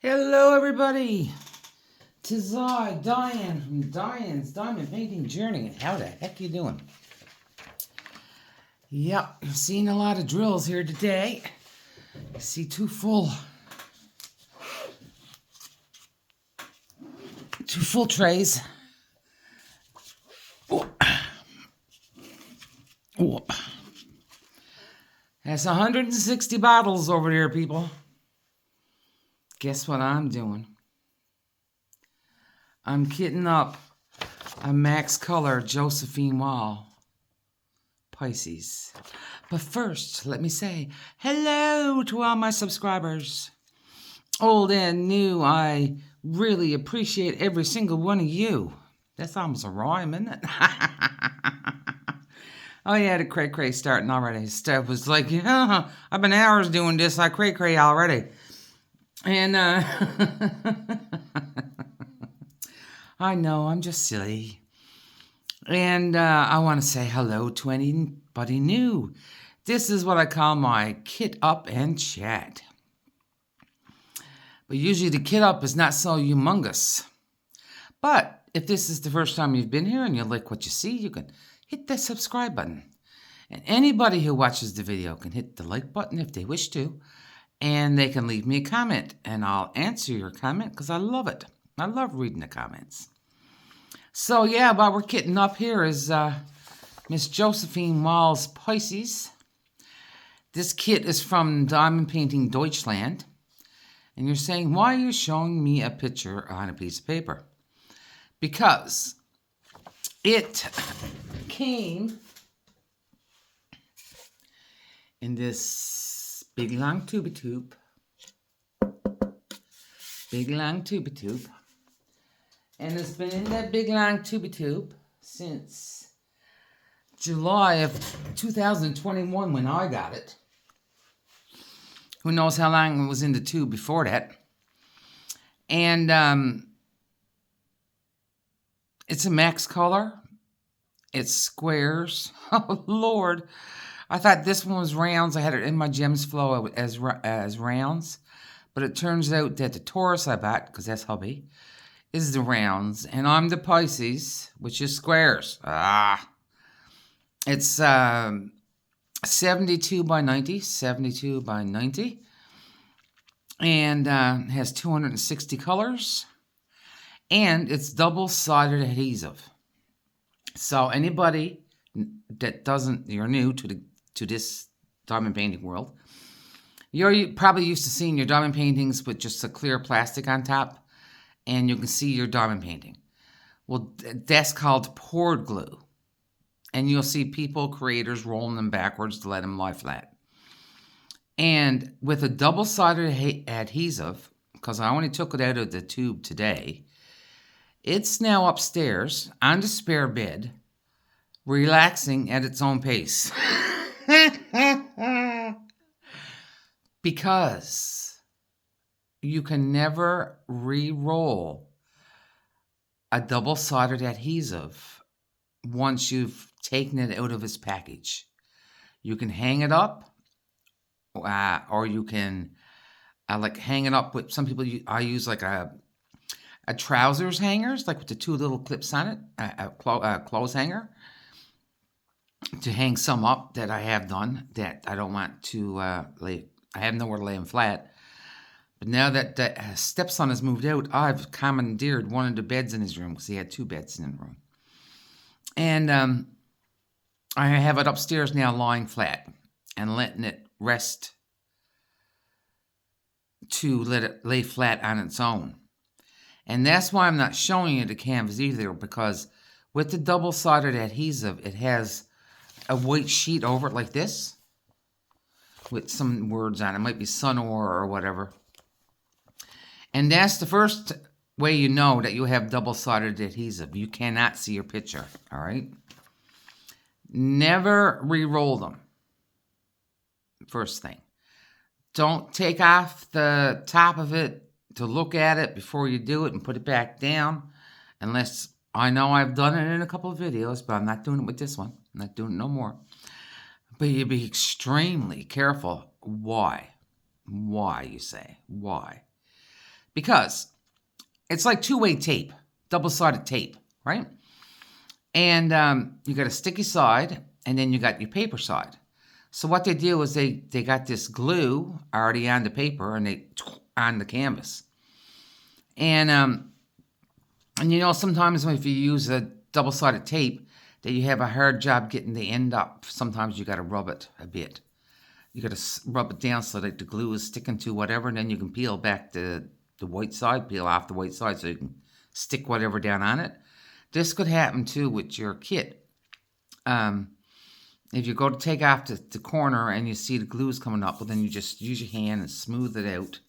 Hello, everybody. Tis I, Diane, from Diane's Diamond Painting Journey. How the heck you doing? Yep, I've seen a lot of drills here today. I see two full trays. Oh. Oh. That's 160 bottles over there, people. Guess what I'm doing? I'm kitting up a Max Color Josephine Wall Pisces. But first, let me say hello to all my subscribers. Old and new, I really appreciate every single one of you. That's almost a rhyme, isn't it? Oh yeah, the cray-cray starting already. Steph was like, yeah, I've been hours doing this. I cray-cray already. And, I know, I'm just silly. And I want to say hello to anybody new. This is what I call my kit up and chat. But usually the kit up is not so humongous. But if this is the first time you've been here and you like what you see, you can hit the subscribe button. And anybody who watches the video can hit the like button if they wish to. And they can leave me a comment, and I'll answer your comment because I love it. I love reading the comments. So yeah, while we're kitting up, here is Miss Josephine Wall's Pisces. This kit is from Diamond Painting Deutschland. And you're saying, why are you showing me a picture on a piece of paper? Because it came in this big long tube. Big long tube. And it's been in that big long tube since July of 2021 when I got it. Who knows how long it was in the tube before that. And it's a Max Color. It's squares. Oh, Lord. I thought this one was rounds. I had it in my Gems Flow as rounds. But it turns out that the Taurus I bought, because that's hubby, is the rounds. And I'm the Pisces, which is squares. It's 72 by 90. 72 by 90. And has 260 colors. And it's double-sided adhesive. So anybody that you're new to this diamond painting world, you're probably used to seeing your diamond paintings with just a clear plastic on top, and you can see your diamond painting. Well, that's called poured glue. And you'll see creators rolling them backwards to let them lie flat. And with a double-sided adhesive, because I only took it out of the tube today, it's now upstairs on the spare bed, relaxing at its own pace. Because you can never re-roll a double-sided adhesive once you've taken it out of its package. You can hang it up, or you can hang it up with, some people, I use like a trousers hangers, like with the two little clips on it, a clothes hanger, to hang some up that I have done that I don't want to lay. I have nowhere to lay them flat. But now that the stepson has moved out, I've commandeered one of the beds in his room because he had two beds in the room. And I have it upstairs now lying flat and letting it rest to let it lay flat on its own. And that's why I'm not showing you the canvas either, because with the double-sided adhesive, it has a white sheet over it like this with some words on it. It might be Sunor or whatever. And that's the first way you know that you have double-sided adhesive. You cannot see your picture, all right? Never re-roll them. First thing. Don't take off the top of it to look at it before you do it and put it back down. Unless, I know I've done it in a couple of videos, but I'm not doing it with this one. I'm not doing it no more. But you be extremely careful. Why? Why, you say? Why? because it's like two-way tape, double-sided tape, right? And you got a sticky side, and then you got your paper side. So what they do is they got this glue already on the paper, and they on the canvas. And you know, sometimes if you use a double-sided tape, that you have a hard job getting the end up. Sometimes you got to rub it a bit. You got to rub it down so that the glue is sticking to whatever, and then you can peel back the white side, peel off the white side so you can stick whatever down on it. This could happen too with your kit. If you go to take off the corner and you see the glue is coming up, well, then you just use your hand and smooth it out,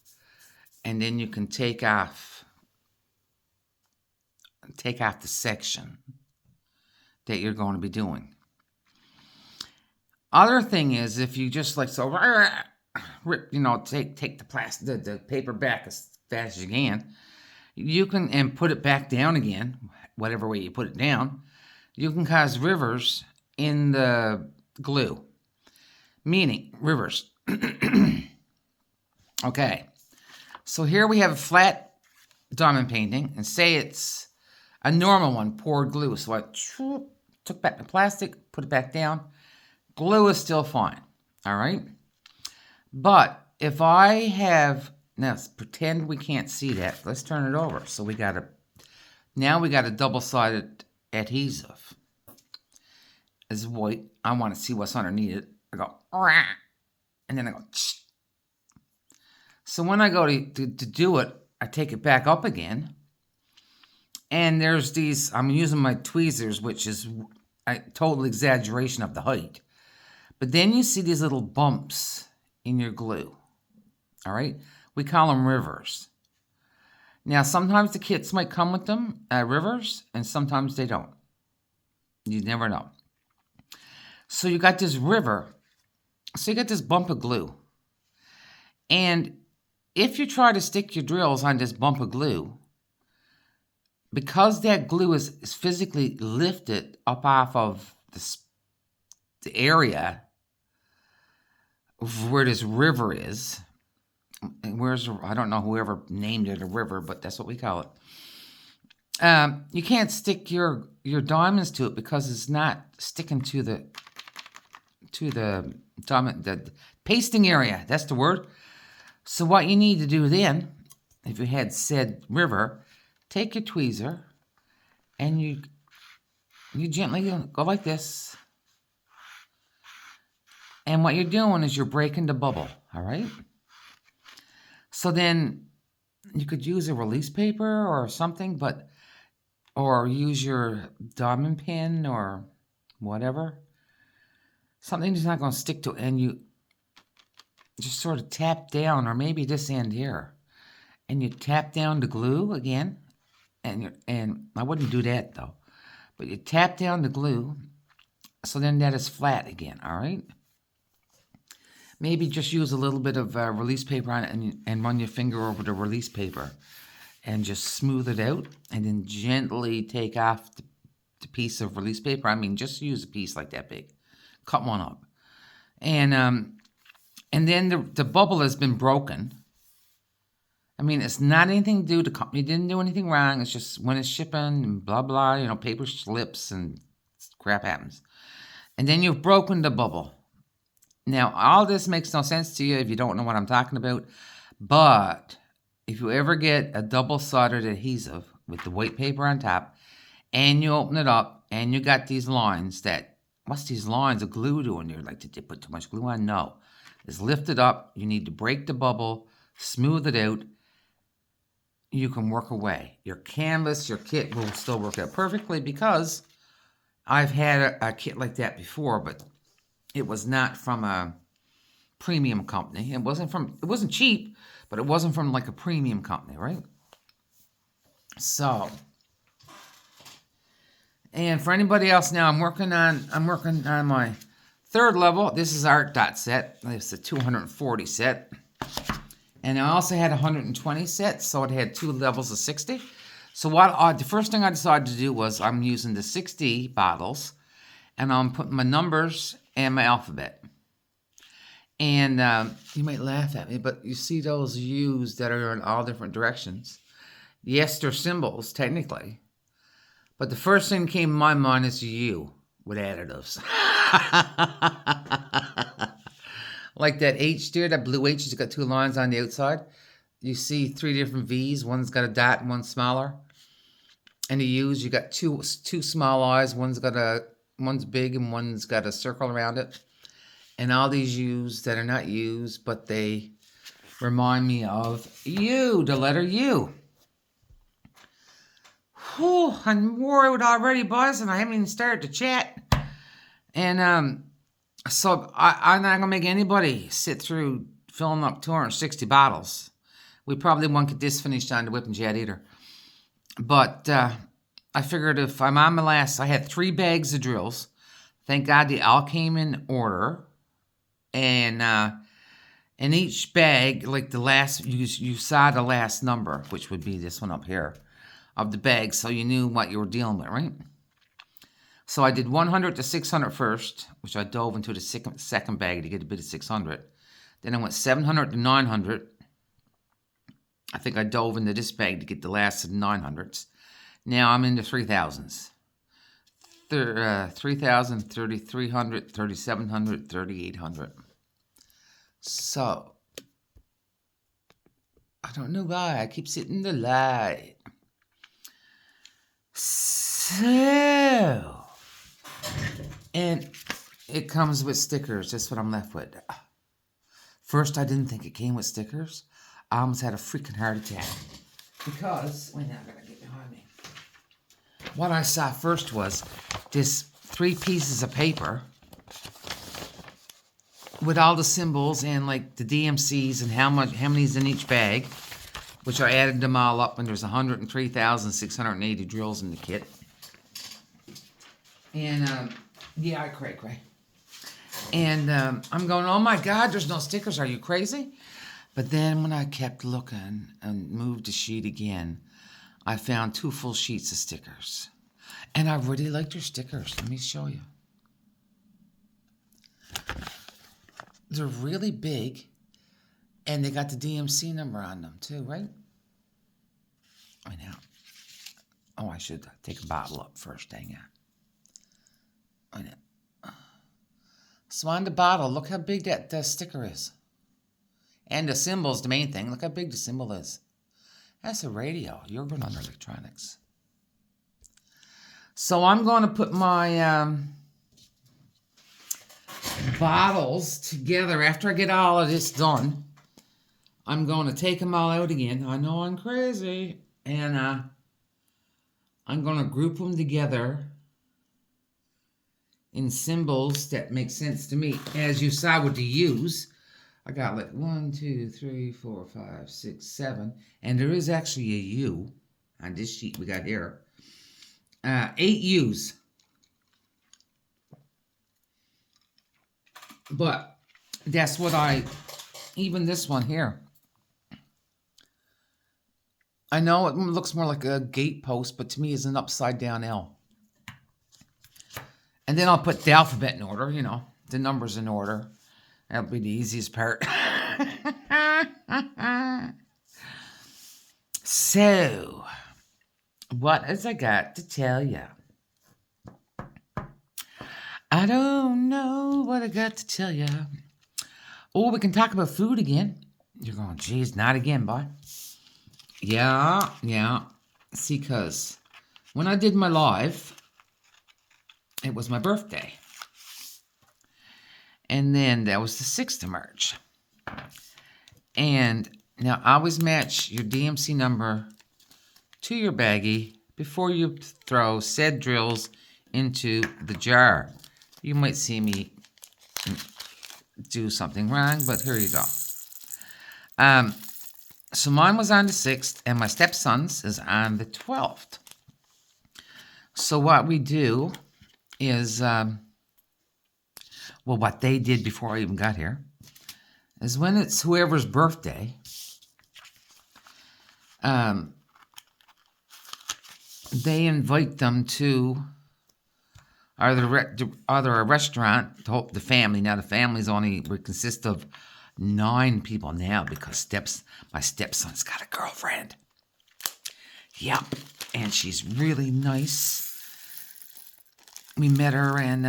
and then you can take off the section that you're going to be doing. Other thing is, if you just like so, rip, you know, take the paper back as fast as you can. You can, and put it back down again, whatever way you put it down. You can cause rivers in the glue, meaning rivers. Okay, so here we have a flat diamond painting, and say it's a normal one, poured glue. So I took back the plastic, put it back down. Glue is still fine, all right? But if I have, now let's pretend we can't see that. Let's turn it over. So now we got a double-sided adhesive. It's white. I want to see what's underneath it. I go, and then I go, so when I go to do it, I take it back up again. And there's these, I'm using my tweezers, which is a total exaggeration of the height. But then you see these little bumps in your glue, all right? We call them rivers. Now, sometimes the kits might come with them, rivers, and sometimes they don't. You never know. So you got this river. So you got this bump of glue. And if you try to stick your drills on this bump of glue, because that glue is physically lifted up off of the area where this river is, I don't know whoever named it a river, but that's what we call it. You can't stick your diamonds to it because it's not sticking to the diamond, the pasting area. That's the word. So what you need to do then, if you had said river, take your tweezer and you gently go like this. And what you're doing is you're breaking the bubble, all right? So then you could use a release paper or something, or use your diamond pin or whatever. Something that's not going to stick to it, and you just sort of tap down, or maybe this end here, and you tap down the glue again, and I wouldn't do that though, but you tap down the glue, so then that is flat again, all right? Maybe just use a little bit of release paper on it and run your finger over the release paper and just smooth it out, and then gently take off the piece of release paper. I mean, just use a piece like that big. Cut one up. And then the bubble has been broken. I mean, it's not anything to do, the company didn't do anything wrong. It's just when it's shipping and blah, blah, you know, paper slips and crap happens. And then you've broken the bubble. Now, all this makes no sense to you if you don't know what I'm talking about, but if you ever get a double-sided adhesive with the white paper on top, and you open it up, and you got these lines what's these lines of glue doing there? Like, did you put too much glue on? No. It's lifted up. You need to break the bubble, smooth it out. You can work away. Your canvas, your kit will still work out perfectly, because I've had a kit like that before, but it was not from a premium company. It wasn't cheap, but it wasn't from like a premium company, right? So, and for anybody else now, I'm working on my third level. This is Art Dot set. It's a 240 set. And I also had 120 sets, so it had 2 levels of 60. So the first thing I decided to do was I'm using the 60 bottles, and I'm putting my numbers and my alphabet. And you might laugh at me, but you see those U's that are in all different directions. Yes, they're symbols, technically. But the first thing that came to my mind is U with additives. Like that H there, that blue H has got two lines on the outside. You see three different V's. One's got a dot and one's smaller. And the U's, you got two small I's. One's big and one's got a circle around it. And all these U's that are not U's, but they remind me of U, the letter U. Whew, I'm wore out already, boys, and I haven't even started to chat. And so I'm not gonna make anybody sit through filling up 260 bottles. We probably won't get this finished on the whip and jet either. But I figured if I'm on my last, I had 3 bags of drills. Thank God they all came in order. And in each bag, like the last, you saw the last number, which would be this one up here, of the bag, so you knew what you were dealing with, right? So I did 100 to 600 first, which I dove into the second bag to get a bit of 600. Then I went 700 to 900. I think I dove into this bag to get the last of the 900s. Now I'm into 3,000s. 3,000, 3,300, 3,700, 3,800. So, I don't know why I keep sitting in the light. So, and it comes with stickers. That's what I'm left with. First, I didn't think it came with stickers. I almost had a freaking heart attack. Because, wait, now I gotta get behind me. What I saw first was this 3 pieces of paper with all the symbols and like the DMCs and how many's in each bag, which I added them all up, and there's 103,680 drills in the kit. And yeah, I cray. And I'm going, oh my God, there's no stickers. Are you crazy? But then when I kept looking and moved the sheet again, I found 2 full sheets of stickers. And I really like their stickers. Let me show you. They're really big, and they got the DMC number on them too, right? I know. Oh, I should take a bottle up first, dang it. I know. So on the bottle, look how big that sticker is. And the symbol's the main thing. Look how big the symbol is. That's a radio. You're going on electronics. So I'm going to put my bottles together. After I get all of this done, I'm going to take them all out again. I know I'm crazy. And I'm going to group them together in symbols that make sense to me. As you saw with the U's, I got like 1, 2, 3, 4, 5, 6, 7. And there is actually a U on this sheet we got here. 8 U's. But that's what even this one here. I know it looks more like a gate post, but to me it's an upside down L. And then I'll put the alphabet in order, you know, the numbers in order. That'll be the easiest part. So, what has I got to tell you? I don't know what I got to tell you. Oh, we can talk about food again. You're going, geez, not again, boy. Yeah. See, because when I did my live, it was my birthday. And then that was the 6th of March. And now I always match your DMC number to your baggie before you throw said drills into the jar. You might see me do something wrong, but here you go. So mine was on the 6th, and my stepson's is on the 12th. So what we do is, well, what they did before I even got here, is when it's whoever's birthday, they invite them to Either a restaurant, the family. Now, the family's only would consist of 9 people now because my stepson's got a girlfriend. Yep, and she's really nice. We met her, and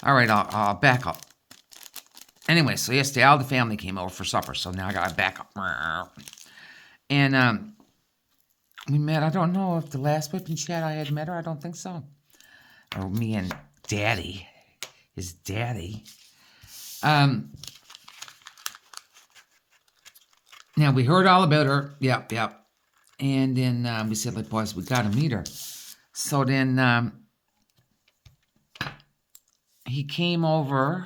all right, I'll back up. Anyway, so yesterday all the family came over for supper, so now I gotta back up. And we met. I don't know if the last whip and chat I had met her. I don't think so. Or me and Daddy, his daddy. Now we heard all about her. Yep. And then we said, like, boys, we gotta meet her. So then he came over.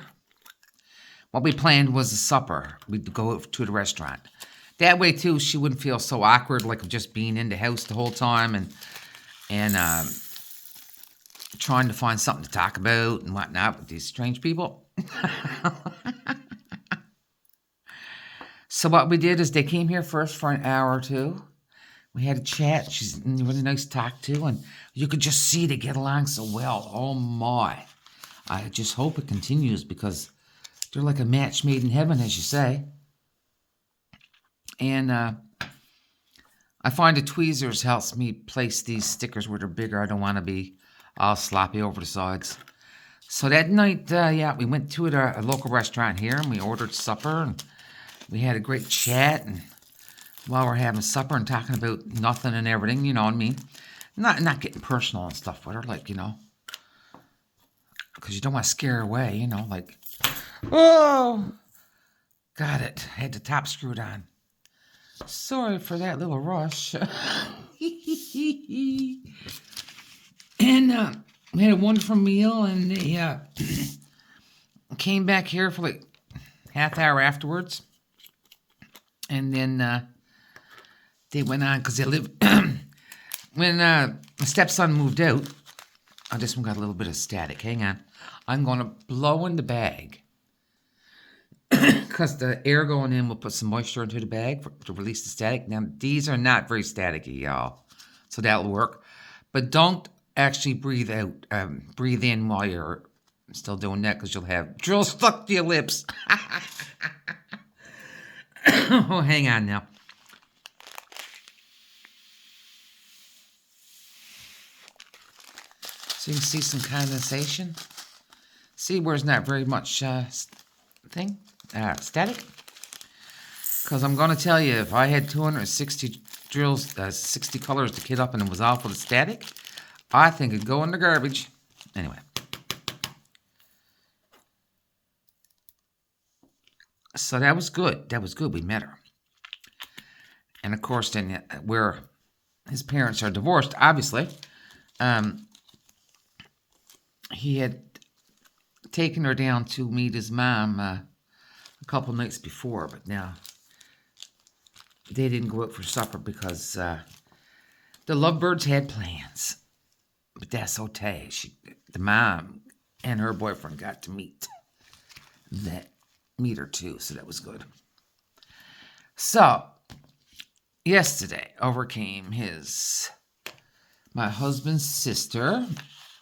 What we planned was a supper. We'd go to the restaurant. That way, too, she wouldn't feel so awkward, like just being in the house the whole time and trying to find something to talk about and whatnot with these strange people. So what we did is they came here first for an hour or two. We had a chat. She's really nice to talk to, and you could just see they get along so well. Oh, my. I just hope it continues because they're like a match made in heaven, as you say. And I find the tweezers helps me place these stickers where they're bigger. I don't want to be all sloppy over the sides. So that night, we went to a local restaurant here, and we ordered supper, and we had a great chat. And while we're having supper and talking about nothing and everything, you know what I mean? Not getting personal and stuff with her, like, you know, because you don't want to scare her away, you know, like, oh, got it. Had the top screwed on. Sorry for that little rush. And we had a wonderful meal, and they came back here for like half hour afterwards. And then they went on because they live. When my stepson moved out, this one got a little bit of static. Hang on. I'm going to blow in the bag. Because the air going in will put some moisture into the bag to release the static. Now, these are not very staticky, y'all. So that'll work. But don't actually breathe out. Breathe in while you're still doing that because you'll have drills stuck to your lips. Oh, hang on now. So you can see some condensation. See where there's not very much static. Because I'm going to tell you, if I had 260 drills, 60 colors to kit up and it was all full of static, I think it'd go in the garbage. Anyway. So that was good. That was good. We met her. And of course, then where his parents are divorced, obviously, he had taken her down to meet his mom a couple nights before, but now they didn't go out for supper because the lovebirds had plans. But that's okay. The mom and her boyfriend got to meet her too, so that was good. So yesterday over came my husband's sister,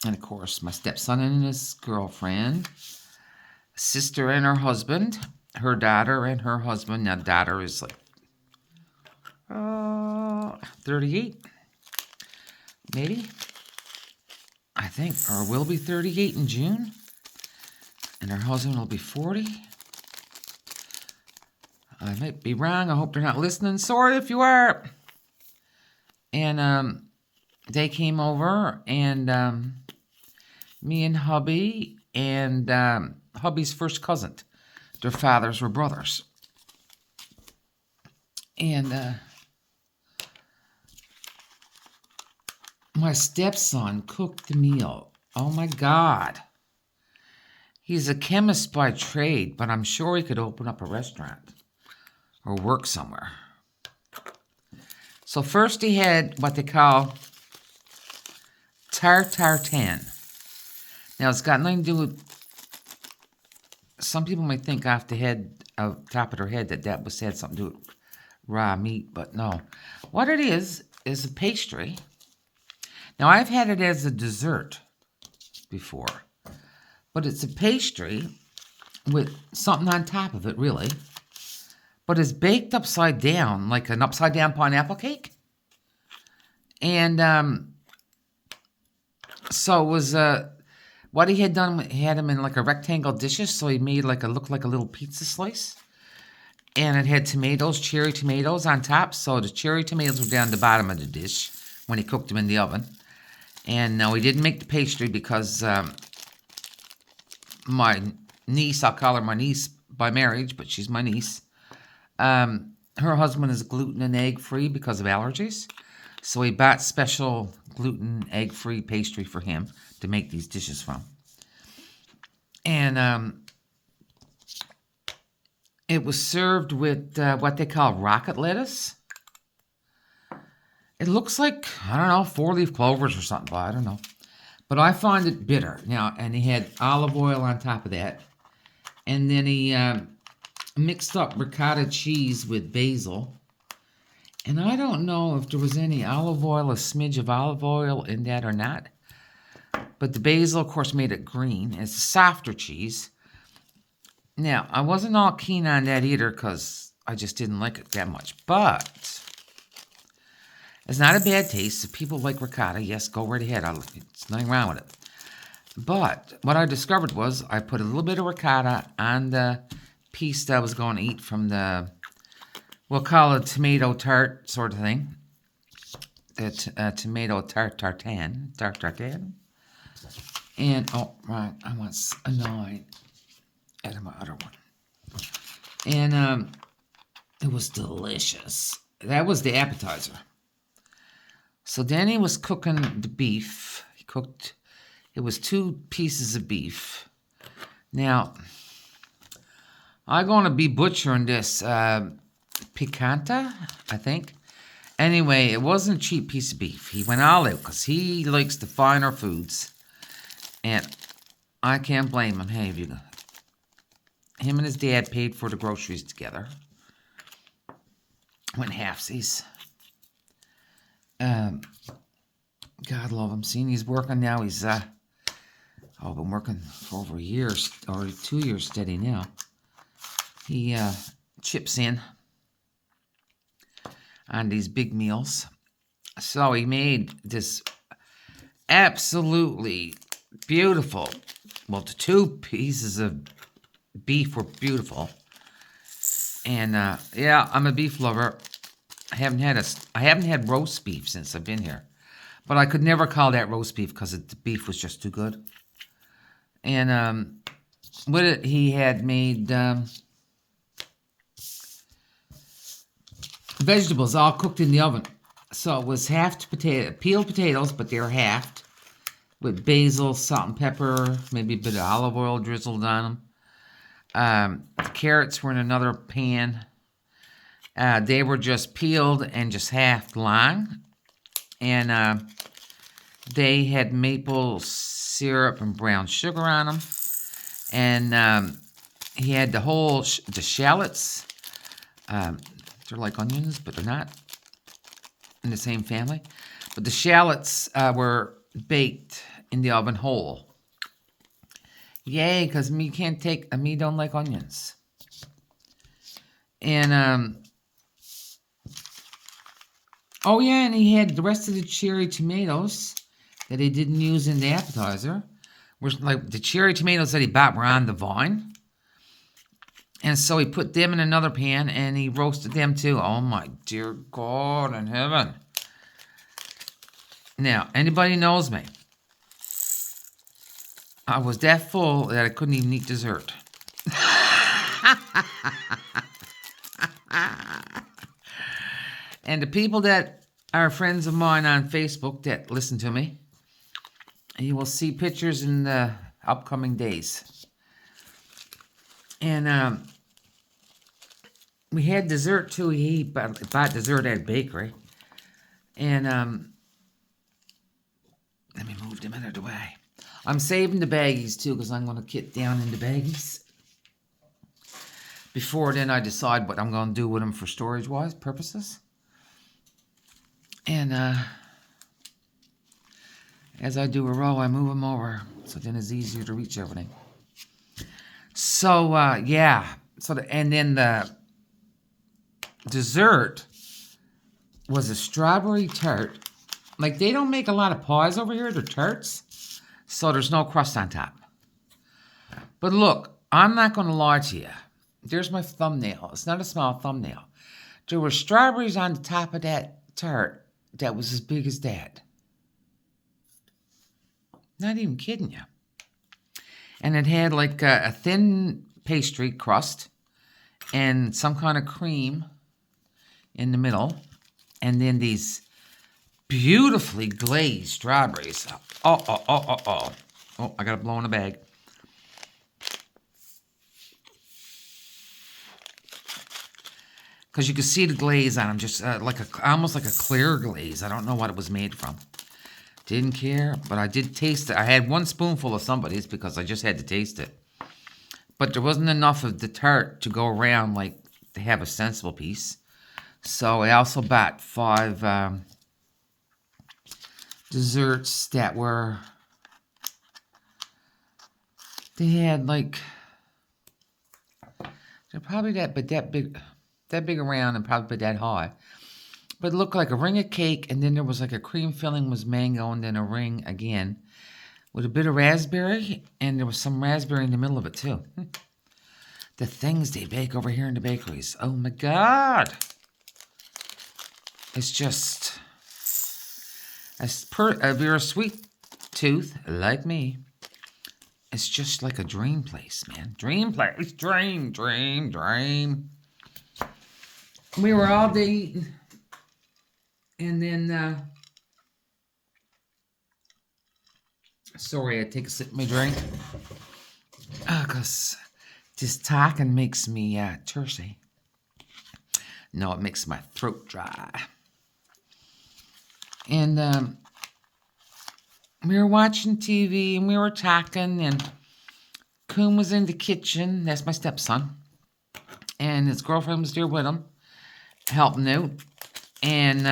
and of course my stepson and his girlfriend, sister and her husband, her daughter and her husband. Now daughter is like 38, maybe, I think, or will be 38 in June, and her husband will be 40. I might be wrong. I hope they're not listening. Sorry if you are. And they came over, and me and hubby and hubby's first cousin, their fathers were brothers. And my stepson cooked the meal. Oh my God. He's a chemist by trade, but I'm sure he could open up a restaurant or work somewhere. So first he had what they call tartare. Now it's got nothing to do with, some people might think off the top of their head that had something to do with raw meat, but no. What it is a pastry. Now, I've had it as a dessert before, but it's a pastry with something on top of it, really. But it's baked upside down, like an upside down pineapple cake. And so it was what he had done. He had them in like a rectangle dishes, so he made like looked like a little pizza slice. And it had tomatoes, cherry tomatoes on top. So the cherry tomatoes were down the bottom of the dish when he cooked them in the oven. And no, he didn't make the pastry because my niece, I'll call her my niece by marriage, but she's my niece. Her husband is gluten and egg-free because of allergies. So he bought special gluten, egg-free pastry for him to make these dishes from. And it was served with what they call rocket lettuce. It looks like, I don't know, 4-leaf clovers or something, but I don't know. But I find it bitter. Now, and he had olive oil on top of that. And then he mixed up ricotta cheese with basil. And I don't know if there was any olive oil, a smidge of olive oil in that or not. But the basil, of course, made it green. It's a softer cheese. Now, I wasn't all keen on that either because I just didn't like it that much. But it's not a bad taste. If people like ricotta, yes, go right ahead. There's nothing wrong with it. But what I discovered was I put a little bit of ricotta on the piece that I was going to eat from the, we'll call it tomato tart sort of thing. The tomato tartare. And, oh, right, I want a 9. Out of my other one. And it was delicious. That was the appetizer. So Danny was cooking the beef. He cooked, it was 2 pieces of beef. Now, I'm going to be butchering this picanta, I think. Anyway, it wasn't a cheap piece of beef. He went all out because he likes the finer foods. And I can't blame him. Hey, him and his dad paid for the groceries together. Went halfsies. God love him. Seeing he's working now. He's been working for over a year, or 2 years steady now. He chips in on these big meals. So he made this absolutely beautiful. Well, the 2 pieces of beef were beautiful. And yeah, I'm a beef lover. I haven't had roast beef since I've been here. But I could never call that roast beef because the beef was just too good. And with it, he had made vegetables all cooked in the oven. So it was peeled potatoes, but they were halved. With basil, salt and pepper, maybe a bit of olive oil drizzled on them. The carrots were in another pan. They were just peeled and just half long. And they had maple syrup and brown sugar on them. And he had the shallots. They're like onions, but they're not in the same family. But the shallots were baked in the oven whole. Yay, because me don't like onions. And oh yeah, and he had the rest of the cherry tomatoes that he didn't use in the appetizer. Like the cherry tomatoes that he bought were on the vine. And so he put them in another pan and he roasted them too. Oh my dear God in heaven. Now, anybody knows me. I was that full that I couldn't even eat dessert. And the people that are friends of mine on Facebook that listen to me, you will see pictures in the upcoming days. And we had dessert too. He bought dessert at a bakery. And let me move them out of the way. I'm saving the baggies too because I'm going to get down in the baggies. Before then I decide what I'm going to do with them for storage-wise purposes. And As I do a row, I move them over, so then it's easier to reach everything. So, yeah. So, and then the dessert was a strawberry tart. Like, they don't make a lot of pies over here. They're tarts. So there's no crust on top. But look, I'm not going to lie to you. There's my thumbnail. It's not a small thumbnail. There were strawberries on the top of that tart that was as big as that. Not even kidding you. And it had like a thin pastry crust and some kind of cream in the middle. And then these beautifully glazed strawberries. Oh, I got to blow in a bag. Because you can see the glaze on them, just almost like a clear glaze. I don't know what it was made from. Didn't care, but I did taste it. I had one spoonful of somebody's because I just had to taste it. But there wasn't enough of the tart to go around, like, to have a sensible piece. So I also bought 5 desserts that were... They had, like... They're probably that big around and probably that high. But it looked like a ring of cake, and then there was like a cream filling was mango, and then a ring again with a bit of raspberry, and there was some raspberry in the middle of it too. The things they bake over here in the bakeries. Oh my God. It's just, if you're a sweet tooth like me, it's just like a dream place, man. Dream place. Dream. We were all day eating. And then, sorry, I take a sip of my drink. Because this talking makes me thirsty. No, it makes my throat dry. And we were watching TV and we were talking, and Coon was in the kitchen. That's my stepson. And his girlfriend was there with him, helping out. And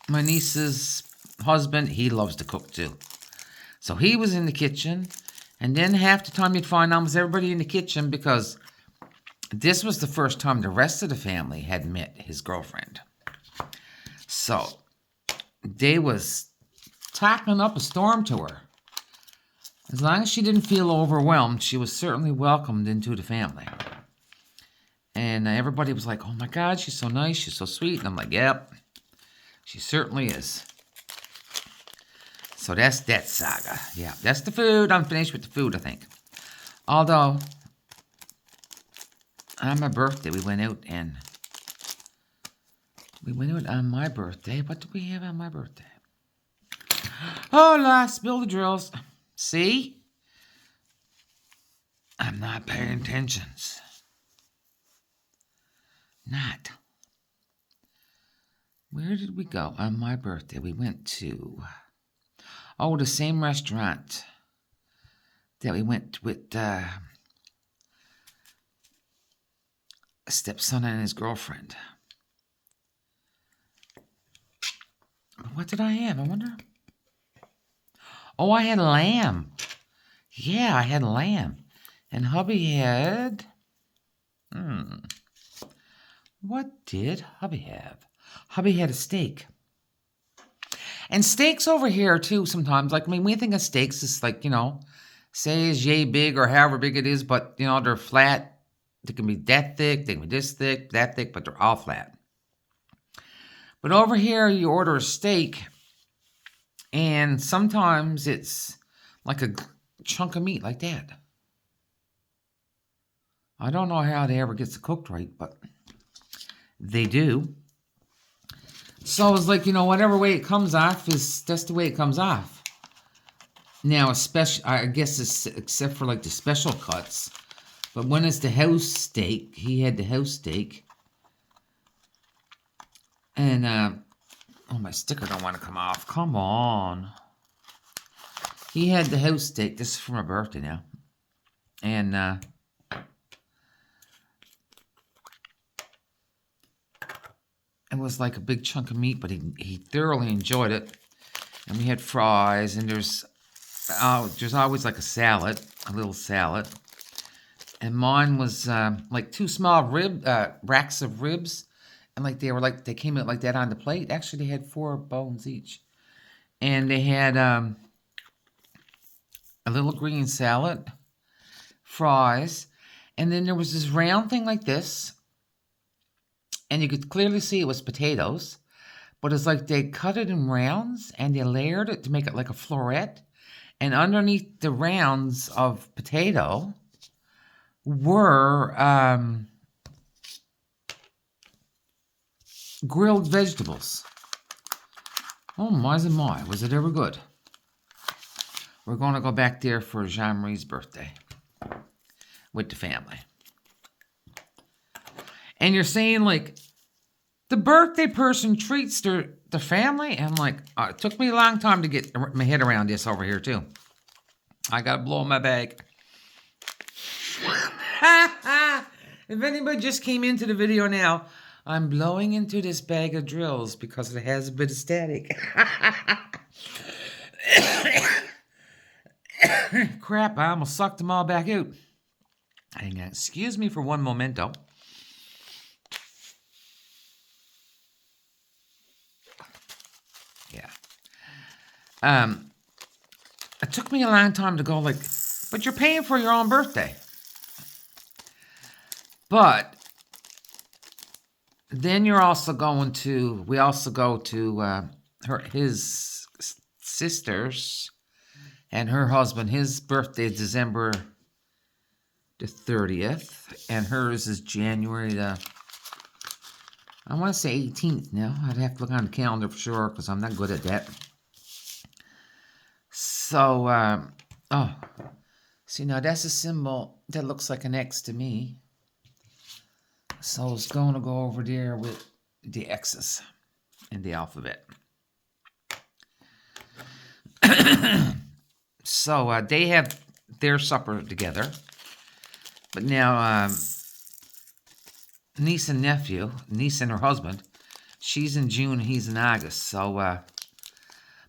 my niece's husband, he loves to cook too. So he was in the kitchen. And then half the time you'd find almost everybody in the kitchen, because this was the first time the rest of the family had met his girlfriend. So they was talking up a storm to her. As long as she didn't feel overwhelmed, she was certainly welcomed into the family. And everybody was like, oh my God, she's so nice, she's so sweet. And I'm like, yep, she certainly is. So that's that saga. Yeah, that's the food. I'm finished with the food, I think. Although, on my birthday, we went out on my birthday. What do we have on my birthday? Oh, la, spill the drills. See? I'm not paying attention. Not. Where did we go on my birthday? We went to, the same restaurant that we went with a stepson and his girlfriend. What did I have? I wonder. Oh, I had lamb. Yeah, I had lamb. And hubby had... What did hubby have? Hubby had a steak. And steaks over here, too, sometimes. Like, when we think of steaks, it's like, say it's yay big or however big it is, but, they're flat. They can be that thick, they can be this thick, that thick, but they're all flat. But over here, you order a steak, and sometimes it's like a chunk of meat like that. I don't know how they ever gets it cooked right, but they do. So it's like, whatever way it comes off, that's the way it comes off. Now, I guess it's except for like the special cuts. But when it's the house steak, he had the house steak. And, my sticker don't want to come off. Come on. He had the house steak. This is for my birthday now. And, it was like a big chunk of meat, but he thoroughly enjoyed it. And we had fries, and there's always like a little salad. And mine was like 2 small racks of ribs, and they came out like that on the plate. Actually, they had 4 bones each, and they had a little green salad, fries, and then there was this round thing like this, and you could clearly see it was potatoes, but it's like they cut it in rounds and they layered it to make it like a floret, and underneath the rounds of potato were grilled vegetables. Oh my, was it ever good? We're going to go back there for Jean-Marie's birthday with the family. And you're saying, like, the birthday person treats their family? And I'm like, it took me a long time to get my head around this over here, too. I got to blow my bag. If anybody just came into the video now, I'm blowing into this bag of drills because it has a bit of static. Crap, I almost sucked them all back out. Hang on, excuse me for one momento. Yeah. It took me a long time to go like, but you're paying for your own birthday. But then we also go to his sister's and her husband. His birthday is December the 30th, and hers is January the, I want to say 18th now. I'd have to look on the calendar for sure because I'm not good at that. So, see, now that's a symbol that looks like an X to me. So it's going to go over there with the X's in the alphabet. So they have their supper together. But now niece and her husband, she's in June, he's in August. So,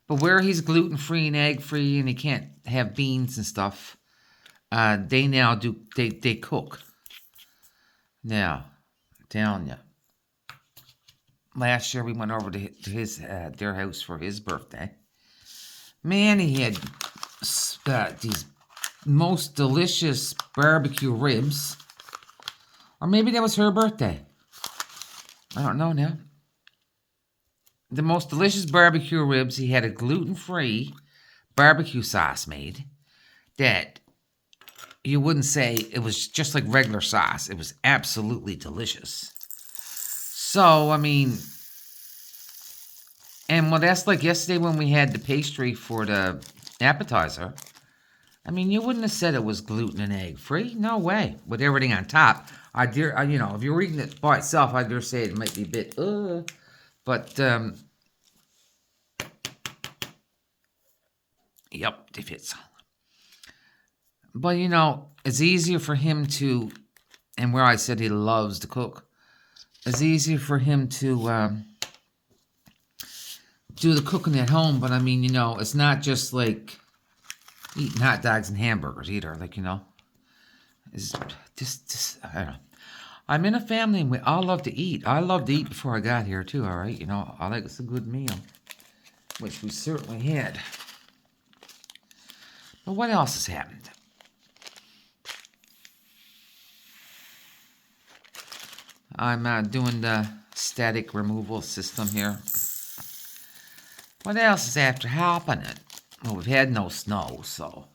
but where he's gluten-free and egg-free and he can't have beans and stuff, they now do, they cook. Now, I'm telling you, last year we went over to his their house for his birthday. Man, he had these most delicious barbecue ribs. Or maybe that was her birthday. I don't know now. The most delicious barbecue ribs. He had a gluten-free barbecue sauce made that you wouldn't say it was just like regular sauce. It was absolutely delicious. So, I mean, and well, that's like yesterday when we had the pastry for the appetizer. I mean, you wouldn't have said it was gluten and egg free. No way. With everything on top. If you're eating it by itself, I dare say it might be a bit, but, yep, it fits. But, it's easier for him to, and where I said he loves to cook, it's easier for him to do the cooking at home. But, I mean, it's not just like eating hot dogs and hamburgers either. Like, it's just, I don't know. I'm in a family and we all love to eat. I loved to eat before I got here, too, all right? I like it's a good meal, which we certainly had. But what else has happened? I'm doing the static removal system here. What else is after happening? Well, we've had no snow, so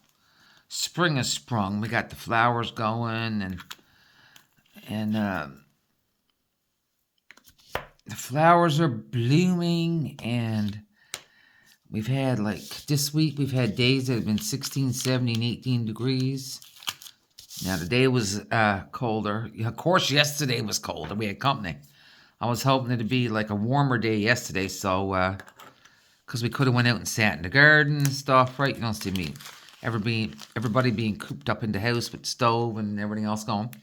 spring has sprung. We got the flowers going, and the flowers are blooming, and we've had, like, this week, we've had days that have been 16, 17, 18 degrees. Now, the day was colder. Of course, yesterday was colder. We had company. I was hoping it'd be, like, a warmer day yesterday, so, because we could have went out and sat in the garden and stuff, right? You don't see me. Everybody being cooped up in the house with the stove and everything else going.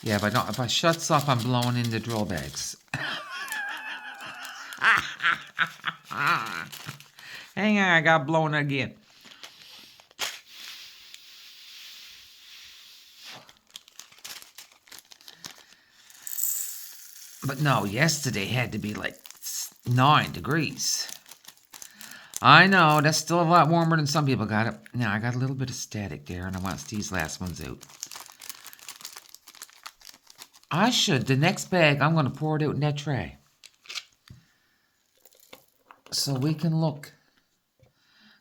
Yeah, if I shuts off, I'm blowing in the drill bags. Hang on, I got blown again. But no, yesterday had to be like 9 degrees. I know, that's still a lot warmer than some people got it. Now, I got a little bit of static there, and I want these last ones out. The next bag, I'm going to pour it out in that tray. So we can look.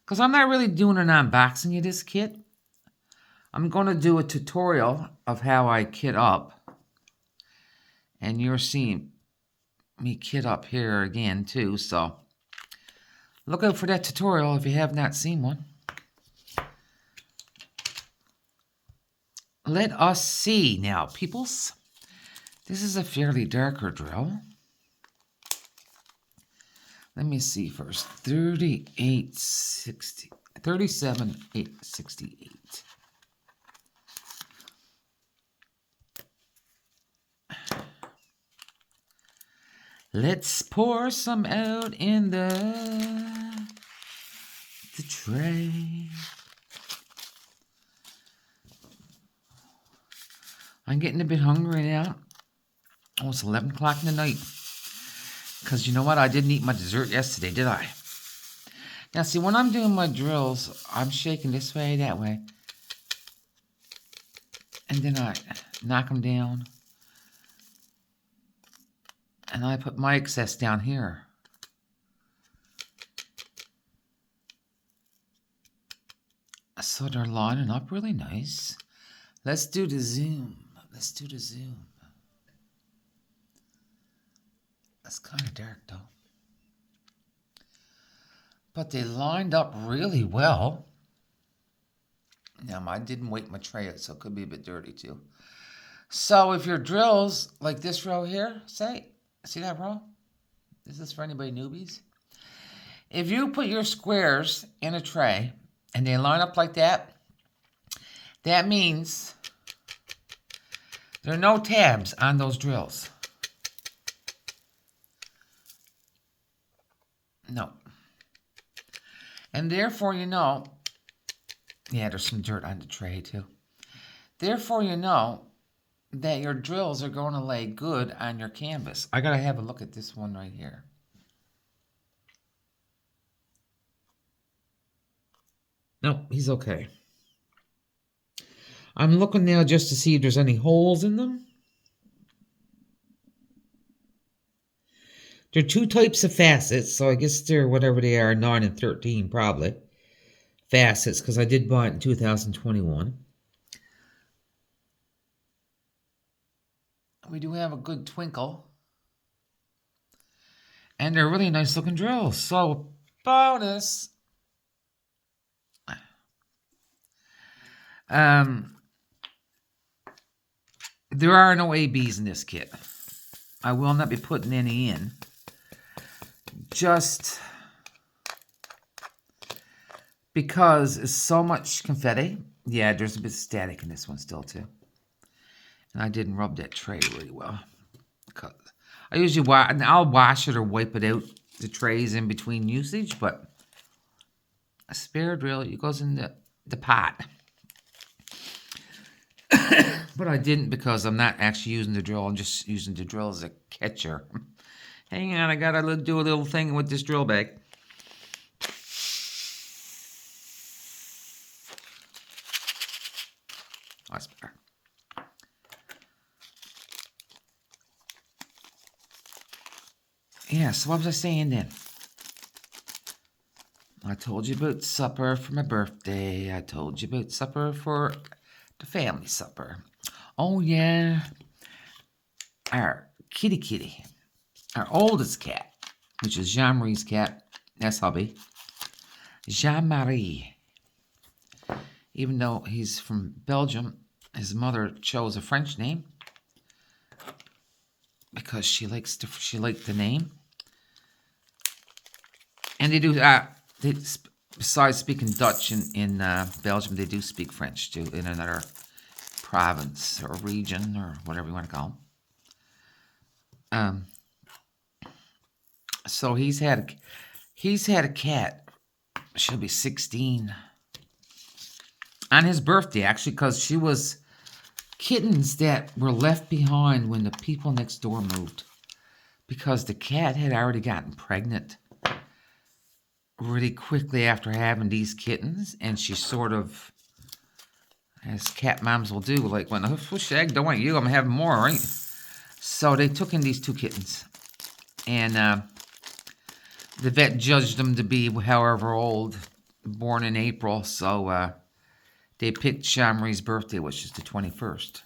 Because I'm not really doing an unboxing of this kit. I'm going to do a tutorial of how I kit up. And you're seeing me kit up here again, too, so look out for that tutorial if you have not seen one. Let us see now, peoples. This is a fairly darker drill. Let me see first. 37,868. Let's pour some out in the tray. I'm getting a bit hungry now. Oh, it's 11 o'clock in the night. Because you know what? I didn't eat my dessert yesterday, did I? Now, see, when I'm doing my drills, I'm shaking this way, that way. And then I knock them down. And I put my excess down here. So they're lining up really nice. Let's do the zoom. Let's do the zoom. That's kind of dark, though. But they lined up really well. Now, I didn't weight my tray out, so it could be a bit dirty, too. So, if your drills, like this row here, see that row? This is for anybody newbies. If you put your squares in a tray, and they line up like that, that means there are no tabs on those drills. No. And therefore, you know, yeah, there's some dirt on the tray too. Therefore, you know that your drills are going to lay good on your canvas. I got to have a look at this one right here. No, he's okay. I'm looking now just to see if there's any holes in them. There are 2 types of facets, so I guess they're whatever they are, 9 and 13 probably. Facets, because I did buy it in 2021. We do have a good twinkle. And they're really nice looking drills. So, bonus. There are no ABs in this kit. I will not be putting any in. Just because it's so much confetti. Yeah, there's a bit of static in this one still too. And I didn't rub that tray really well. I usually I'll wash it or wipe it out, the trays in between usage, but a spare drill, it goes in the pot. But I didn't because I'm not actually using the drill. I'm just using the drill as a catcher. Hang on, I gotta do a little thing with this drill bag. That's better. Yeah, so what was I saying then? I told you about supper for my birthday. I told you about supper for the family supper. Oh, yeah. Our kitty. Our oldest cat, which is Jean-Marie's cat. That's hubby. Jean-Marie. Even though he's from Belgium, his mother chose a French name because she liked the name. And they do, besides speaking Dutch in Belgium, they do speak French too in another province or region or whatever you want to call them. So he's had a cat. She'll be 16 on his birthday, actually, because she was kittens that were left behind when the people next door moved, because the cat had already gotten pregnant really quickly after having these kittens, and she sort of, as cat moms will do, like, when the hoof egg, don't want you, I'm having more, right? So they took in these 2 kittens, and the vet judged them to be however old, born in April, so they picked Shamri's birthday, which is the 21st.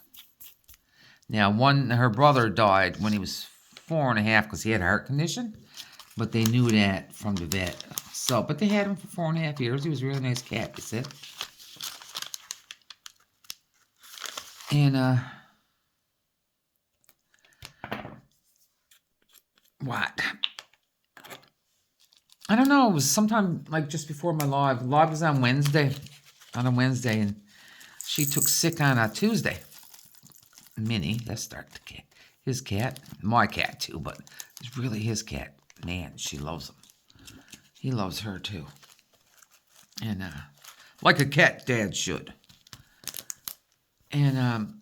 Now, her brother died when he was 4.5 because he had a heart condition, but they knew that from the vet. So, but they had him for 4.5 years. He was a really nice cat, they said. And, what? I don't know. It was sometime, like, just before my live. Live was on a Wednesday, and she took sick on a Tuesday. Minnie, that's his cat. My cat, too, but it's really his cat. Man, she loves him. He loves her, too. And, like a cat dad should. And,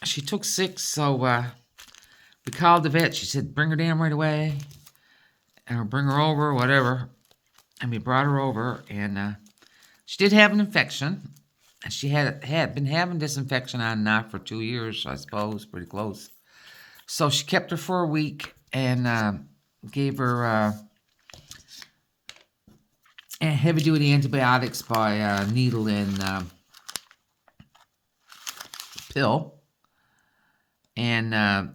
she took sick, so, we called the vet. She said, bring her down right away. Or bring her over, whatever. And we brought her over, and, she did have an infection. And she had been having this infection on and off for 2 years, I suppose, pretty close. So she kept her for a week and gave her heavy-duty antibiotics by needle and pill. And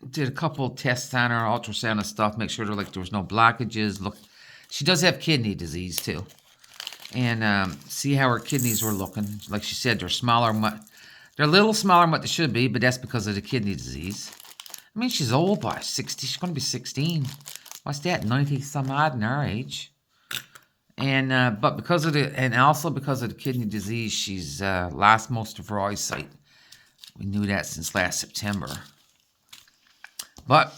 did a couple tests on her, ultrasound and stuff, make sure there was no blockages. Look, she does have kidney disease, too. And see how her kidneys were looking. Like she said, they're smaller. They're a little smaller than what they should be, but that's because of the kidney disease. I mean, she's old by 60. She's going to be 16. What's that? 90 some odd in our age. And but also because of the kidney disease, she's lost most of her eyesight. We knew that since last September. But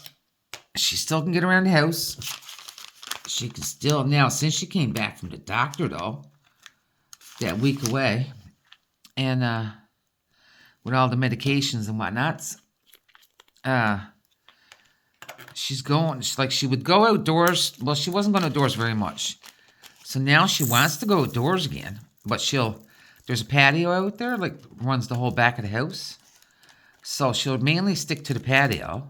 she still can get around the house. She can still, now, since she came back from the doctor, though, that week away, and with all the medications and whatnots, she would go outdoors. Well, she wasn't going outdoors very much. So now she wants to go outdoors again, but there's a patio out there, like, runs the whole back of the house. So she'll mainly stick to the patio.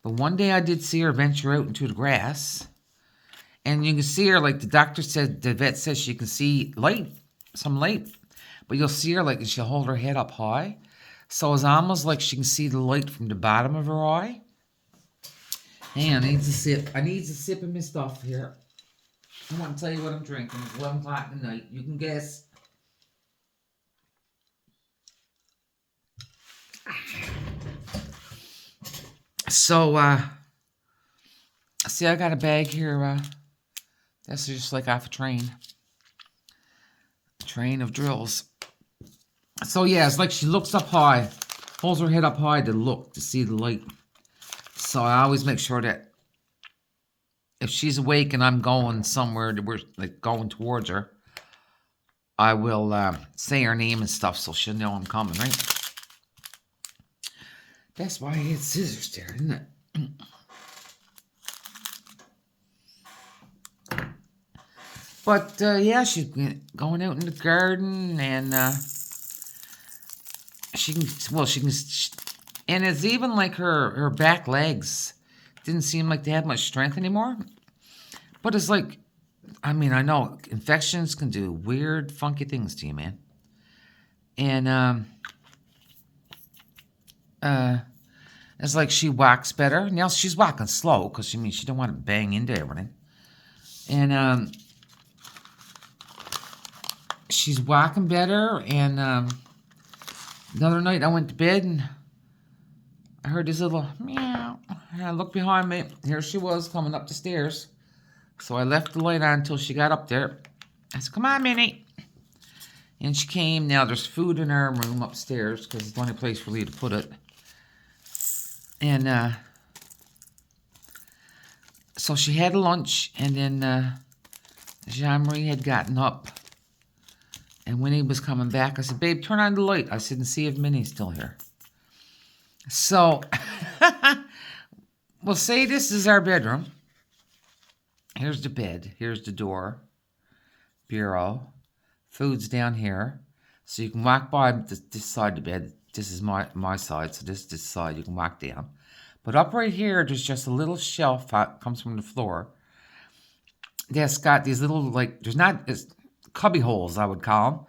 But one day I did see her venture out into the grass. And you can see her, like the vet says she can see some light. But you'll see her, like, and she'll hold her head up high. So it's almost like she can see the light from the bottom of her eye. Hang on, I need a sip of my stuff here. I want to tell you what I'm drinking. It's 11 o'clock at night. You can guess. So, see, I got a bag here, that's just like off a train. Train of drills. So, yeah, it's like she looks up high, holds her head up high to see the light. So I always make sure that if she's awake and I'm going somewhere, we're like going towards her, I will say her name and stuff so she'll know I'm coming, right? That's why I had scissors there, isn't it? But, yeah, she's going out in the garden, and and it's even like her back legs didn't seem like they had much strength anymore. But it's like, I mean, I know infections can do weird, funky things to you, man. And, it's like she walks better. Now she's walking slow, because, she don't want to bang into everything. And, she's walking better, and the other night I went to bed and I heard this little meow. And I looked behind me. Here she was coming up the stairs. So I left the light on until she got up there. I said, come on, Minnie. And she came. Now there's food in our room upstairs because it's the only place for Lee to put it. And so she had lunch, and then Jean-Marie had gotten up. And when he was coming back, I said, babe, turn on the light. I said, and see if Minnie's still here. So, we'll say this is our bedroom. Here's the bed. Here's the door. Bureau. Food's down here. So you can walk by this side of the bed. This is my side, so this side you can walk down. But up right here, there's just a little shelf that comes from the floor. That's got these little, like, there's not... cubby holes, I would call them.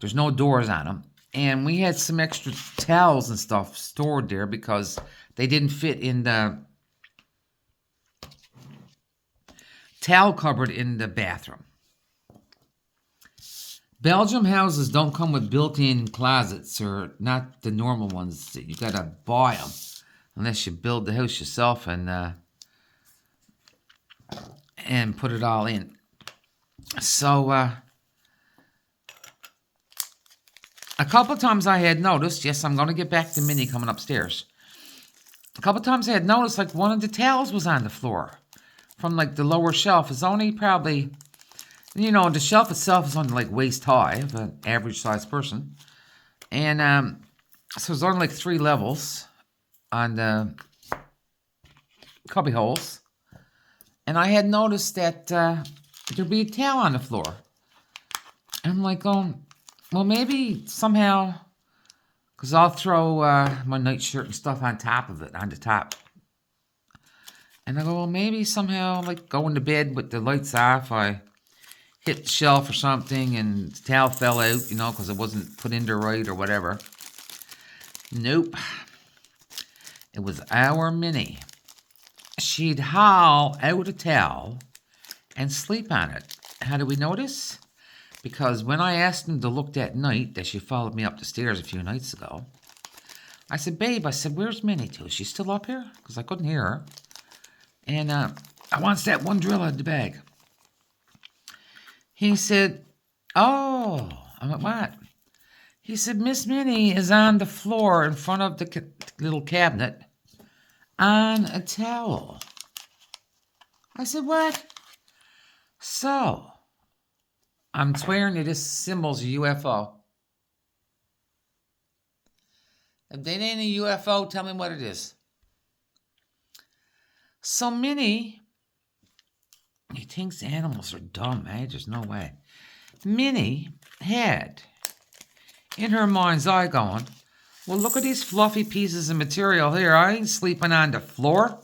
There's no doors on them. And we had some extra towels and stuff stored there because they didn't fit in the towel cupboard in the bathroom. Belgium houses don't come with built-in closets, or not the normal ones. You gotta buy them unless you build the house yourself and put it all in. So, a couple times I had noticed, yes, I'm going to get back to Minnie coming upstairs. A couple times I had noticed, like, one of the towels was on the floor from, like, the lower shelf. It's only probably, you know, the shelf itself is only, like, waist high of an average-sized person. And so there's only, like, 3 levels on the cubby holes. And I had noticed that there'd be a towel on the floor. And I'm like, oh... well, maybe somehow, because I'll throw my nightshirt and stuff on top of it, on the top. And I go, well, maybe somehow, like, going to bed with the lights off, I hit the shelf or something, and the towel fell out, you know, because it wasn't put in there right or whatever. Nope. It was our Minnie. She'd haul out a towel and sleep on it. How do we notice? Because when I asked him to look that night that she followed me up the stairs a few nights ago, I said, babe, I said, where's Minnie to? Is she still up here? Because I couldn't hear her. And I wants that one drill out of the bag. He said, oh. I went, what? He said, Miss Minnie is on the floor in front of the little cabinet on a towel. I said, what? So... I'm swearing that this symbol's a UFO. If they ain't a UFO, tell me what it is. So Minnie, he thinks animals are dumb, eh? There's no way. Minnie had, in her mind's eye, going, well, look at these fluffy pieces of material here. I ain't sleeping on the floor.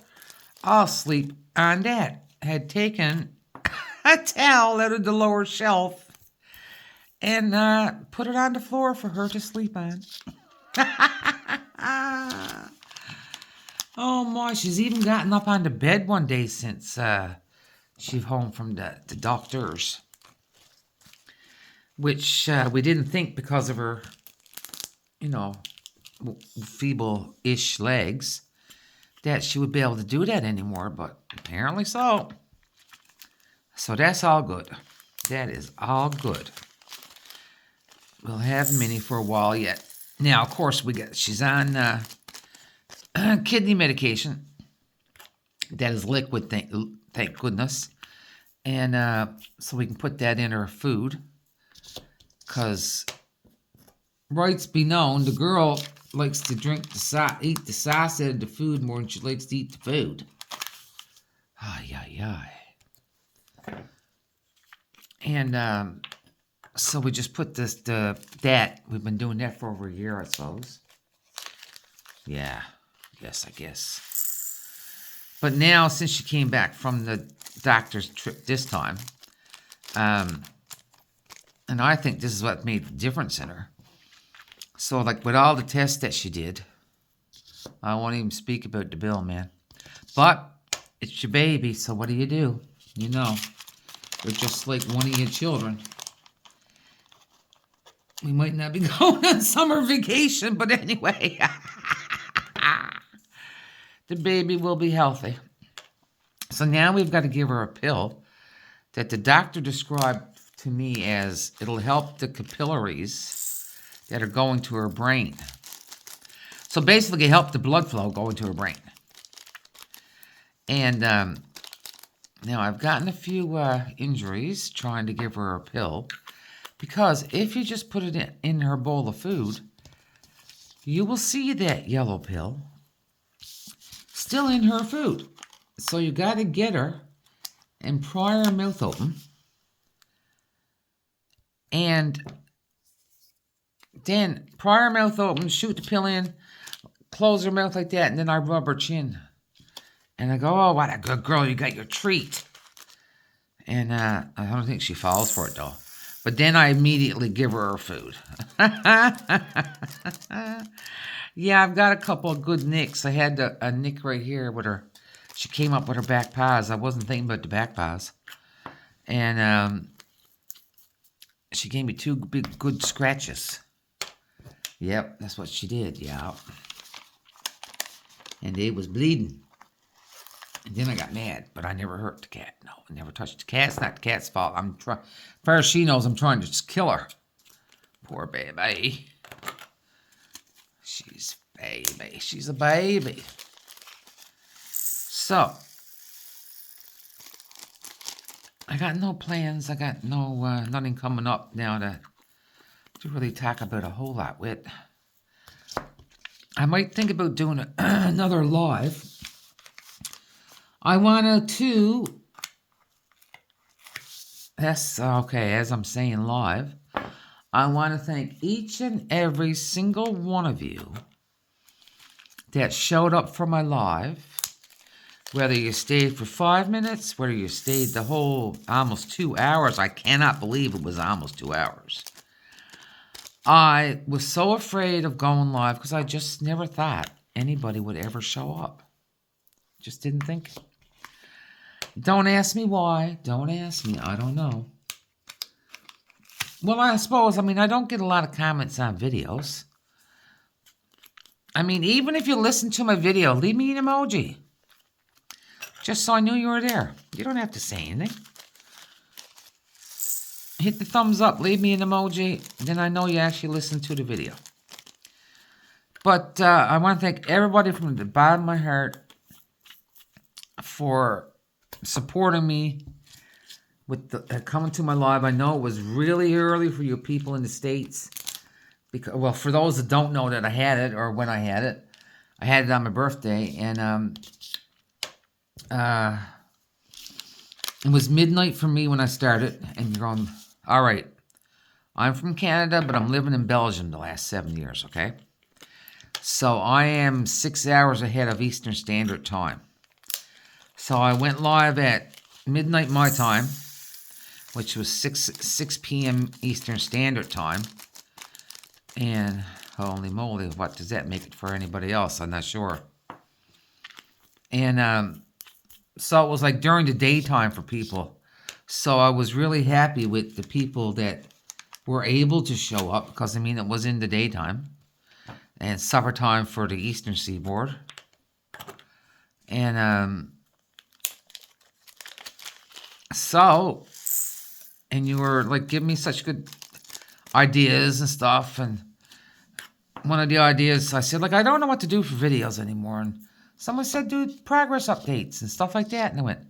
I'll sleep on that. Had taken a towel out of the lower shelf and put it on the floor for her to sleep on. Oh my, she's even gotten up on the bed one day since she's home from the doctors. Which we didn't think, because of her, you know, feeble-ish legs, that she would be able to do that anymore, but apparently so. So that's all good. That is all good. We'll have Minnie for a while yet. Now, of course, she's on kidney medication. That is liquid, thank goodness. And so we can put that in her food. Because, rights be known, the girl likes to eat the sauce out of the food more than she likes to eat the food. Ay, ay, ay. And so we just put that. We've been doing that for over a year, I suppose. Yeah. Yes, I guess. But now, since she came back from the doctor's trip this time, and I think this is what made the difference in her. So, like, with all the tests that she did, I won't even speak about the bill, man. But it's your baby, so what do? You know, they're just like one of your children. We might not be going on summer vacation, but anyway. The baby will be healthy. So now we've got to give her a pill that the doctor described to me as it'll help the capillaries that are going to her brain. So basically help the blood flow go into her brain. And now I've gotten a few injuries trying to give her a pill. Because if you just put it in her bowl of food, you will see that yellow pill still in her food. So you got to get her and pry her mouth open. And then pry her mouth open, shoot the pill in, close her mouth like that, and then I rub her chin. And I go, oh, what a good girl, you got your treat. And I don't think she falls for it, though. But then I immediately give her food. Yeah, I've got a couple of good nicks. I had a nick right here with her. She came up with her back paws. I wasn't thinking about the back paws. And she gave me 2 big good scratches. Yep, that's what she did, yeah. And it was bleeding. And then I got mad, but I never hurt the cat. No, I never touched the cat. It's not the cat's fault. As far as she knows, I'm trying to just kill her. Poor baby. She's baby. She's a baby. So, I got no plans. I got no nothing coming up now to really talk about a whole lot with. I might think about doing another live. I wanted to, that's okay, as I'm saying live, I want to thank each and every single one of you that showed up for my live, whether you stayed for 5 minutes, whether you stayed the whole almost 2 hours. I cannot believe it was almost 2 hours. I was so afraid of going live because I just never thought anybody would ever show up. Just didn't think. Don't ask me why. Don't ask me. I don't know. Well, I suppose, I don't get a lot of comments on videos. Even if you listen to my video, leave me an emoji. Just so I knew you were there. You don't have to say anything. Hit the thumbs up, leave me an emoji, then I know you actually listened to the video. But I want to thank everybody from the bottom of my heart for supporting me with coming to my live. I know it was really early for you people in the States. Because, well, for those that don't know that I had it, or when I had it on my birthday, and it was midnight for me when I started, and you're going, all right, I'm from Canada, but I'm living in Belgium the last 7 years, okay? So I am 6 hours ahead of Eastern Standard Time. So I went live at midnight my time, which was 6 p.m. Eastern Standard Time. And holy moly, what does that make it for anybody else? I'm not sure. And so it was like during the daytime for people. So I was really happy with the people that were able to show up because, it was in the daytime. And supper time for the Eastern Seaboard. And and you were like giving me such good ideas and stuff. And one of the ideas, I said, I don't know what to do for videos anymore. And someone said, do progress updates and stuff like that. And I went,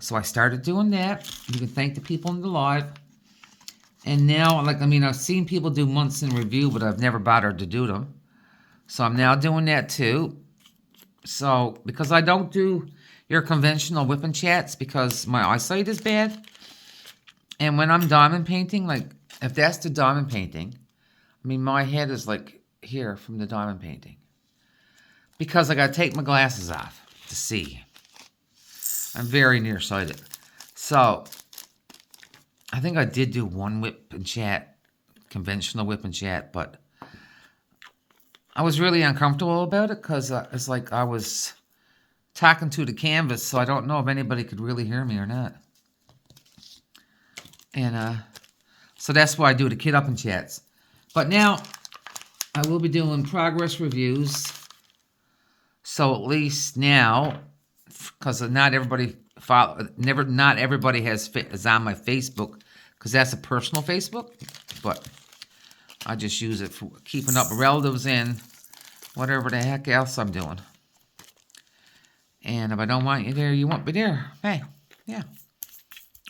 so I started doing that. You can thank the people in the live. And now, I've seen people do months in review, but I've never bothered to do them. So I'm now doing that too. So, because I don't do your conventional whipping chats because my eyesight is bad. And when I'm diamond painting, if that's the diamond painting, my head is here from the diamond painting. Because I got to take my glasses off to see. I'm very nearsighted. So, I think I did do one whip and chat, conventional whip and chat, but I was really uncomfortable about it because it's like I was talking to the canvas, so I don't know if anybody could really hear me or not. And so that's why I do the kid up and chats. But now I will be doing progress reviews. So at least now, because not everybody is on my Facebook because that's a personal Facebook, but I just use it for keeping up with relatives and whatever the heck else I'm doing. And if I don't want you there, you won't be there. Hey, yeah.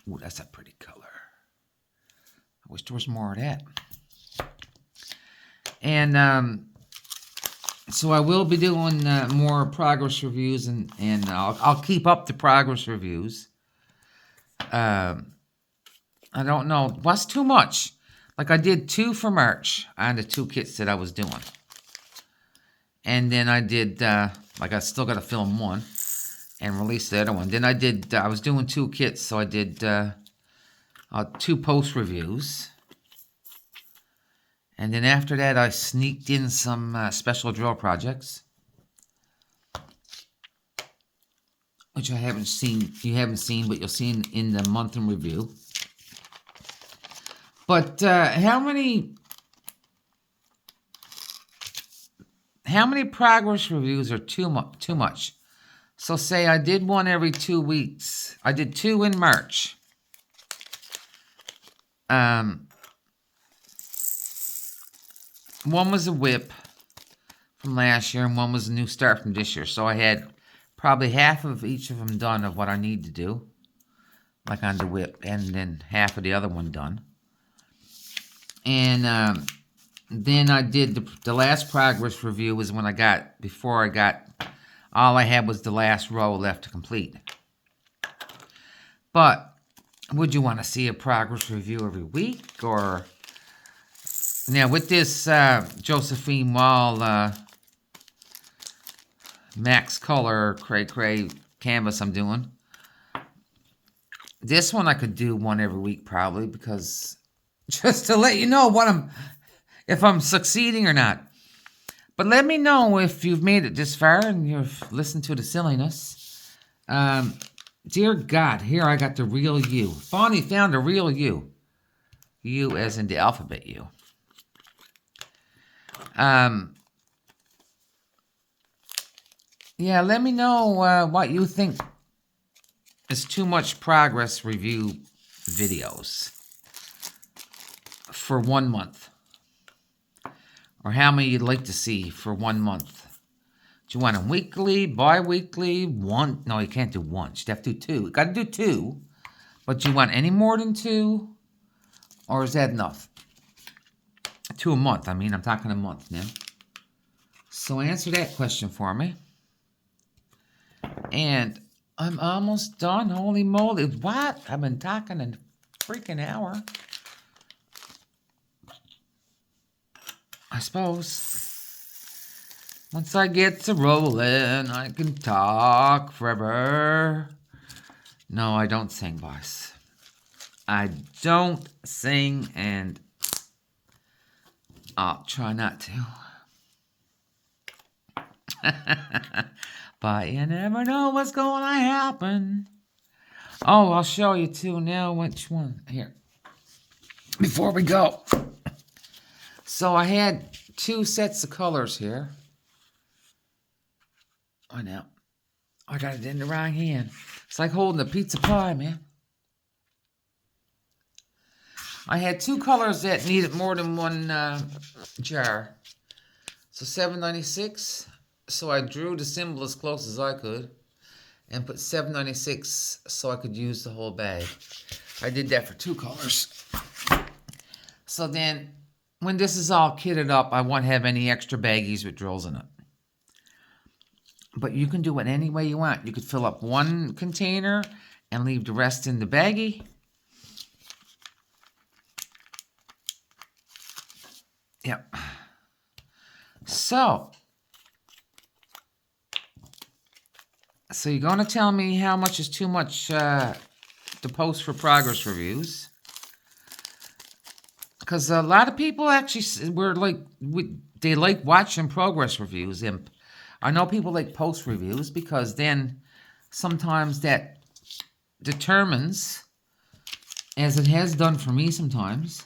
Ooh, that's a pretty color. I wish there was more of that. And so I will be doing more progress reviews, and I'll keep up the progress reviews. I don't know. What's too much? Like I did 2 for March on the 2 kits that I was doing. And then I did, like I still got to film 1 and release the other one. Then I was doing 2 kits, so I did 2 post reviews. And then after that, I sneaked in some special drill projects, which you haven't seen, but you'll see in the month in review. But how many progress reviews are too much? So say I did 1 every 2 weeks. I did 2 in March. One was a whip from last year, and one was a new start from this year. So I had probably half of each of them done of what I need to do, like on the whip, and then half of the other one done. And then I did the last progress review was when all I had was the last row left to complete. But would you want to see a progress review every week? Or now with this Josephine Wall Max Color Cray canvas I'm doing, this one I could do 1 every week probably, because just to let you know if I'm succeeding or not. But let me know if you've made it this far and you've listened to the silliness. Dear God, here I got the real you. Bonnie found the real you. You as in the alphabet U. Yeah, let me know what you think is too much progress review videos for 1 month. Or how many you'd like to see for 1 month. Do you want them weekly, bi-weekly, one? No, you can't do once. You have to do 2. You got to do 2. But do you want any more than 2? Or is that enough? 2 a month. I mean, I'm talking a month now. So answer that question for me. And I'm almost done. Holy moly. What? I've been talking a freaking hour. I suppose. Once I get to rolling, I can talk forever. No, I don't sing, boss. I don't sing, and I'll try not to. But you never know what's going to happen. Oh, I'll show you too now which one. Here. Before we go. So I had 2 sets of colors here. Oh, no. I got it in the wrong hand. It's like holding a pizza pie, man. I had 2 colors that needed more than 1 jar. So 796. So I drew the symbol as close as I could and put 796 so I could use the whole bag. I did that for 2 colors. So then, when this is all kitted up, I won't have any extra baggies with drills in it. But you can do it any way you want. You could fill up 1 container and leave the rest in the baggie. Yep. So you're going to tell me how much is too much to post for progress reviews. Because a lot of people actually they like watching progress reviews. And I know people like post reviews because then sometimes that determines, as it has done for me sometimes,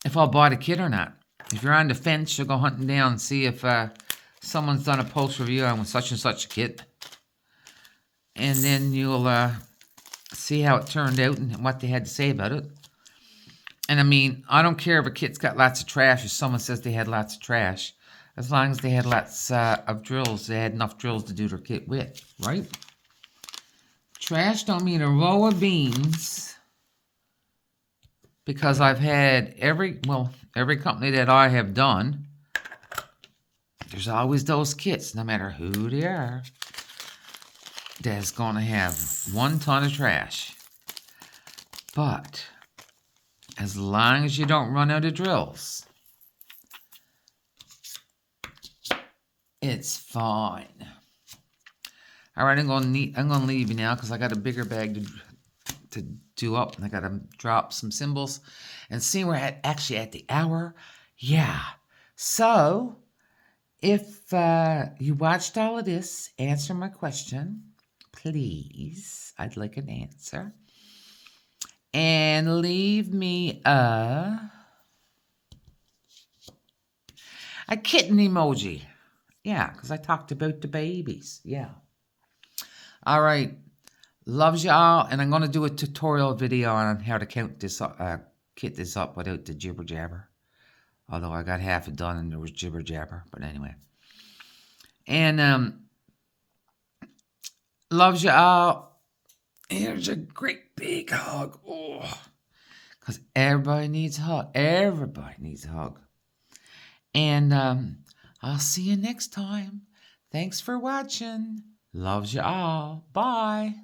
if I'll buy the kit or not. If you're on the fence, you'll go hunting down and see if someone's done a post review on such and such a kit. And then you'll see how it turned out and what they had to say about it. And I mean, I don't care if a kit's got lots of trash, if someone says they had lots of trash. As long as they had lots of drills, they had enough drills to do their kit with, right? Trash don't mean a row of beans, because I've had every company that I have done, there's always those kits, no matter who they are, that's going to have 1 ton of trash. But as long as you don't run out of drills, it's fine. All right, I'm gonna leave you now because I got a bigger bag to do up, and I gotta drop some symbols. And see, we're actually at the hour. Yeah. So if you watched all of this, answer my question, please. I'd like an answer. And leave me a kitten emoji. Yeah, because I talked about the babies. Yeah. All right. Loves you all. And I'm going to do a tutorial video on how to count this kit this up without the jibber jabber. Although I got half it done and there was jibber jabber. But anyway. And loves you all. Here's a great big hug. Oh, because everybody needs a hug. Everybody needs a hug. And I'll see you next time. Thanks for watching. Loves you all. Bye.